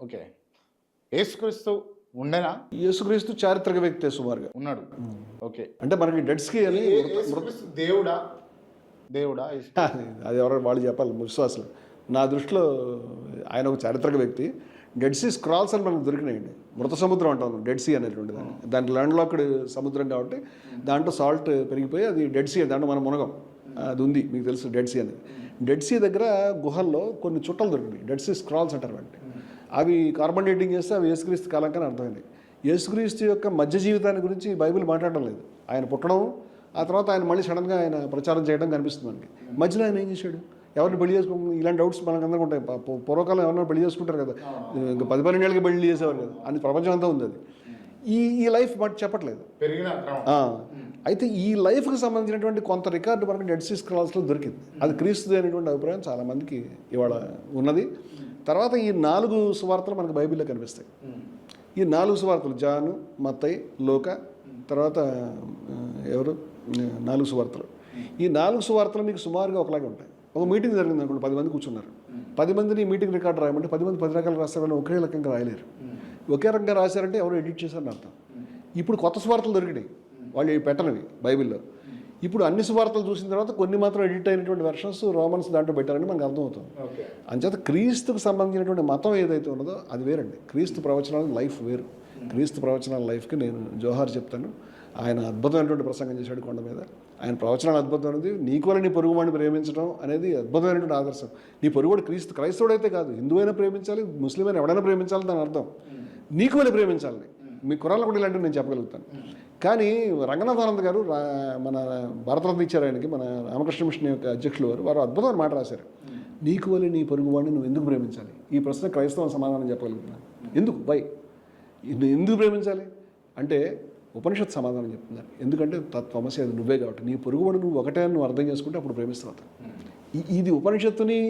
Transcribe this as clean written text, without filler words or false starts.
Okay. యేసుక్రీస్తు ఉండేనా? యేసుక్రీస్తు చారిత్రక వ్యక్తే సుమారుగా ఉన్నాడు. ఓకే. అంటే మనకి డెడ్స్కి అని యేసుక్రీస్తు దేవుడా? దేవుడా? అది ఎవరో వాళ్ళు చెప్పాలి విశ్వాసులు. నా దృష్టిలో ఆయన ఒక చారిత్రక వ్యక్తి. డెడ్ సీ స్క్రాల్స్ అని మనకు దొరికినాయండి. మృత సముద్రం అంటాం డెడ్ సీ అనేటువంటి దాన్ని. దాని ల్యాండ్ లాక్డ్ సముద్రం కాబట్టి దాంట్లో సాల్ట్ పెరిగిపోయి అది డెడ్ సీ, దాంట్లో మనం మునగం. అది ఉంది, మీకు తెలుసు డెడ్ సీ అనేది. డెడ్ సీ దగ్గర గుహల్లో కొన్ని చుట్టలు దొరికినాయి, డెడ్ సీ స్క్రాల్స్ అంటారు వాటిని. అవి కార్బన్ డేటింగ్ చేస్తే అవి యేసుక్రీస్తు కాలం కానీ అర్థమైంది. యేసుక్రీస్తు యొక్క మధ్య జీవితాన్ని గురించి బైబిల్ మాట్లాడడం లేదు. ఆయన పుట్టడం, ఆ తర్వాత ఆయన మళ్ళీ సడన్గా ఆయన ప్రచారం చేయడం కనిపిస్తుంది మనకి. మధ్యలో ఆయన ఏం చేశాడు, ఎవరిని పెళ్లి చేసుకో, ఇలాంటి డౌట్స్ మనకు అందరికీ ఉంటాయి. పూర్వకాలం ఎవరైనా పెళ్లి చేసుకుంటారు కదా, ఇంకా 10-12 ఏళ్ళకి పెళ్లి చేసేవారు కదా, అని ప్రపంచం అంతా ఉంది అది. ఈ లైఫ్ బట్ చెప్పట్లేదు. అయితే ఈ లైఫ్కి సంబంధించినటువంటి కొంత రికార్డు మనకు డెడ్ సీ స్క్రాల్స్లో దొరికింది. అది క్రీస్తుది అనేటువంటి అభిప్రాయం చాలామందికి ఇవాళ ఉన్నది. తర్వాత ఈ 4 సువార్తలు మనకు బైబిల్లో కనిపిస్తాయి. ఈ 4 సువార్తలు జాను, మత్తయి, లూకా, తర్వాత ఎవరు 4 సువార్తలు. ఈ 4 సువార్తలు మీకు సుమారుగా ఒకలాగే ఉంటాయి. ఒక మీటింగ్ జరిగింది అనుకోండి, 10 మంది కూర్చున్నారు. 10 మందిని మీటింగ్ రికార్డు రాయమంటే 10 మంది 10 రకాలు రాస్తారని ఒకే రకంగా రాయలేరు. ఒకే రకంగా రాశారంటే ఎవరు ఎడిట్ చేశారని అర్థం. ఇప్పుడు కొత్త సువార్తలు దొరికినాయి, వాళ్ళు పెట్టనివి బైబిల్లో. ఇప్పుడు అన్ని సువార్తలు చూసిన తర్వాత కొన్ని మాత్రం ఎడిట్ అయినటువంటి వెర్షన్స్ రోమన్స్ దాంట్లో పెట్టారని మనకు అర్థమవుతుంది. అంచేత క్రీస్తుకు సంబంధించినటువంటి మతం ఏదైతే ఉన్నదో అది వేరండి. క్రీస్తు ప్రవచనాల లైఫ్ వేరు. క్రీస్తు ప్రవచనాల లైఫ్కి నేను జోహార్ చెప్తాను. ఆయన అద్భుతమైనటువంటి ప్రసంగం చేశాడు కొండ మీద. ఆయన ప్రవచనాలు అద్భుతమైనది. నీకు నీ పొరుగువాడిని ప్రేమించడం అనేది అద్భుతమైనటువంటి ఆదర్శం. నీ పొరుగువాడు క్రైస్తవుడైతే కాదు, హిందువైనా ప్రేమించాలి, ముస్లిం అయినా ఎవడైనా ప్రేమించాలి, దాని అర్థం నీకు వెళ్ళి ప్రేమించాలి. మీ కురాల్లో కూడా ఇలాంటివి నేను చెప్పగలుగుతాను. కానీ రంగనాథానంద్ గారు మన భారతరత్న ఇచ్చారు ఆయనకి, మన రామకృష్ణ మిషన్ యొక్క అధ్యక్షులు వారు అద్భుతమైన మాట రాశారు. నీకు వెళ్ళి నీ పొరుగువాడిని నువ్వు ఎందుకు ప్రేమించాలి? ఈ ప్రశ్న క్రైస్తవం సమాధానం చెప్పగలుగుతున్నాను. ఎందుకు ఎందుకు ప్రేమించాలి అంటే ఉపనిషత్ సమాధానం చెప్తున్నారు. ఎందుకంటే తత్వమసి అది నువ్వే కాబట్టి నీ పొరుగువాడు నువ్వు ఒకటే నువ్వు అర్థం చేసుకుంటే అప్పుడు ప్రేమిస్తావు. ఇది ఉపనిషత్తుని